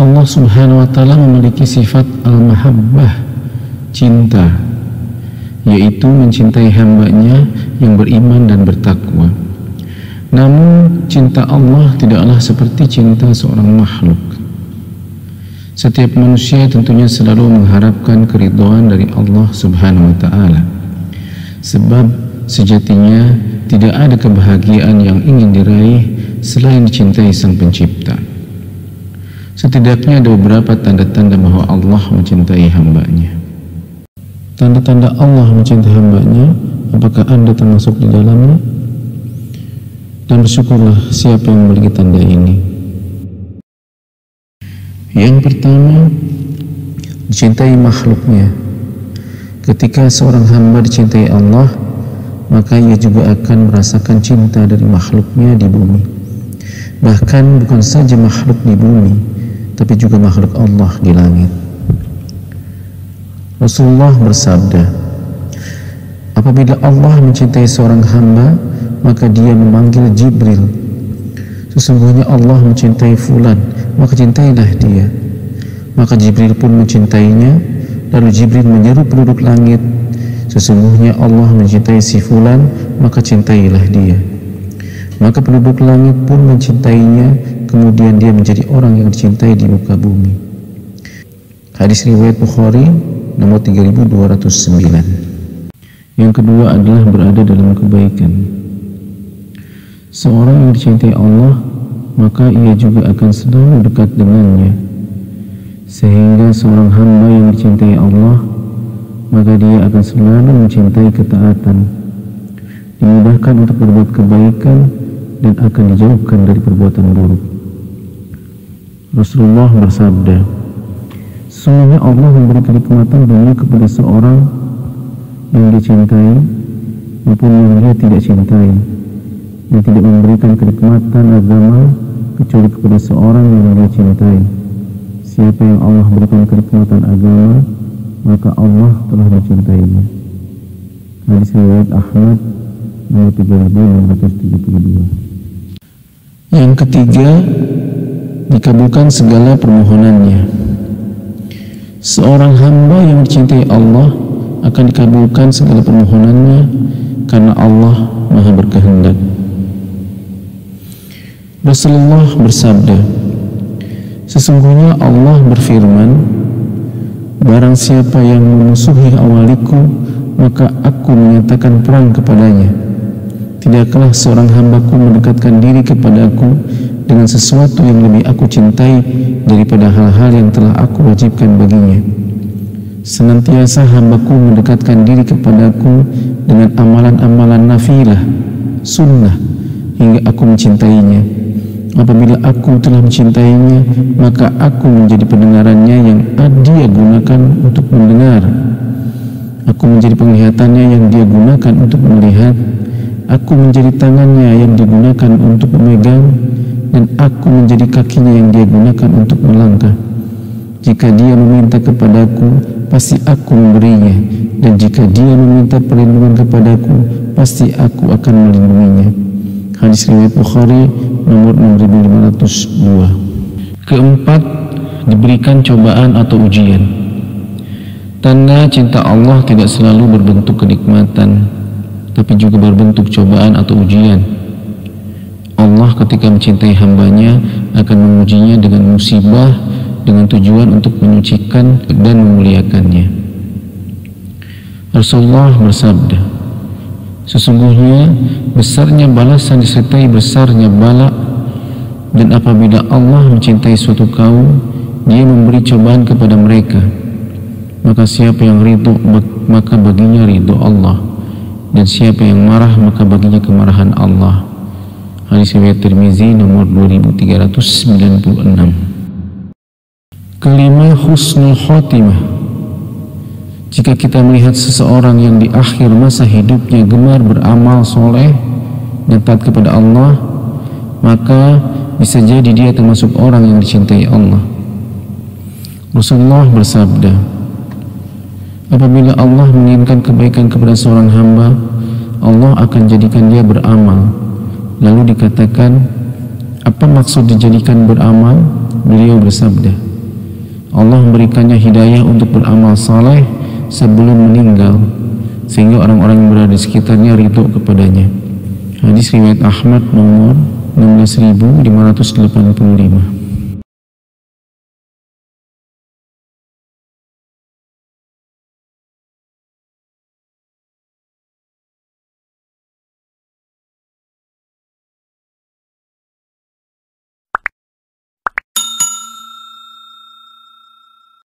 Allah Subhanahu wa Ta'ala memiliki sifat al-mahabbah, cinta, yaitu mencintai hambanya yang beriman dan bertakwa. Namun cinta Allah tidaklah seperti cinta seorang makhluk. Setiap manusia tentunya selalu mengharapkan keridhaan dari Allah Subhanahu wa Ta'ala, sebab sejatinya tidak ada kebahagiaan yang ingin diraih selain dicintai Sang Pencipta. Setidaknya ada beberapa tanda-tanda bahwa Allah mencintai hambanya. Tanda-tanda Allah mencintai hambanya, apakah Anda termasuk di dalamnya? Dan bersyukurlah siapa yang memiliki tanda ini. Yang pertama, dicintai makhluknya. Ketika seorang hamba dicintai Allah, maka ia juga akan merasakan cinta dari makhluknya di bumi. Bahkan bukan saja makhluk di bumi, tapi juga makhluk Allah di langit. Rasulullah bersabda, apabila Allah mencintai seorang hamba, maka dia memanggil Jibril. Sesungguhnya Allah mencintai fulan, maka cintailah dia. Maka Jibril pun mencintainya. Lalu Jibril menyeru penduduk langit, sesungguhnya Allah mencintai si fulan, maka cintailah dia. Maka penduduk langit pun mencintainya. Kemudian dia menjadi orang yang dicintai di muka bumi. Hadis riwayat Bukhari nomor 3209. Yang kedua adalah berada dalam kebaikan. Seorang yang dicintai Allah, maka ia juga akan selalu dekat dengannya. Sehingga seorang hamba yang dicintai Allah, maka dia akan selalu mencintai ketaatan, dimudahkan untuk berbuat kebaikan, dan akan dijauhkan dari perbuatan buruk. Rasulullah bersabda, sesungguhnya Allah memberi kenikmatan dunia kepada seorang yang dicintai maupun yang dia tidak cintai, dan tidak memberikan kenikmatan agama kecuali kepada seorang yang dia cintai. Siapa yang Allah berikan kenikmatan agama, maka Allah telah mencintainya. Hadis riwayat Ahmad nomor 3672. Yang ketiga, dikabulkan segala permohonannya. Seorang hamba yang dicintai Allah akan dikabulkan segala permohonannya karena Allah Maha berkehendak. Rasulullah bersabda, sesungguhnya Allah berfirman, barang siapa yang memusuhi awaliku, maka aku menyatakan perang kepadanya. Tidaklah seorang hambaku mendekatkan diri kepadaku dengan sesuatu yang lebih aku cintai daripada hal-hal yang telah aku wajibkan baginya. Senantiasa hambaku mendekatkan diri kepadaku dengan amalan-amalan nafilah, sunnah, hingga aku mencintainya. Apabila aku telah mencintainya, maka aku menjadi pendengarannya yang dia gunakan untuk mendengar. Aku menjadi penglihatannya yang dia gunakan untuk melihat. Aku menjadi tangannya yang digunakan untuk memegang, dan aku menjadi kakinya yang dia gunakan untuk melangkah. Jika dia meminta kepadaku, pasti aku memberinya, dan jika dia meminta perlindungan kepadaku, pasti aku akan melindunginya. Hadis riwayat Bukhari nomor 6502. Keempat, diberikan cobaan atau ujian. Tanda cinta Allah tidak selalu berbentuk kenikmatan, tapi juga berbentuk cobaan atau ujian. Allah ketika mencintai hambanya akan mengujinya dengan musibah dengan tujuan untuk menyucikan dan memuliakannya. Rasulullah bersabda, sesungguhnya besarnya balasan disertai besarnya bala, dan apabila Allah mencintai suatu kaum, Dia memberi cobaan kepada mereka. Maka siapa yang ridho, maka baginya ridho Allah, dan siapa yang marah, maka baginya kemarahan Allah. Hadis riwayat Tirmizi nomor 2396. Kelima, husnul khotimah. Jika kita melihat seseorang yang di akhir masa hidupnya gemar beramal soleh dan taat kepada Allah, maka bisa jadi dia termasuk orang yang dicintai Allah. Rasulullah bersabda, apabila Allah menginginkan kebaikan kepada seorang hamba, Allah akan jadikan dia beramal. Lalu dikatakan, apa maksud dijadikan beramal? Beliau bersabda, Allah memberikannya hidayah untuk beramal saleh sebelum meninggal, sehingga orang-orang yang berada di sekitarnya ridho kepadanya. Hadis riwayat Ahmad nomor 16.585.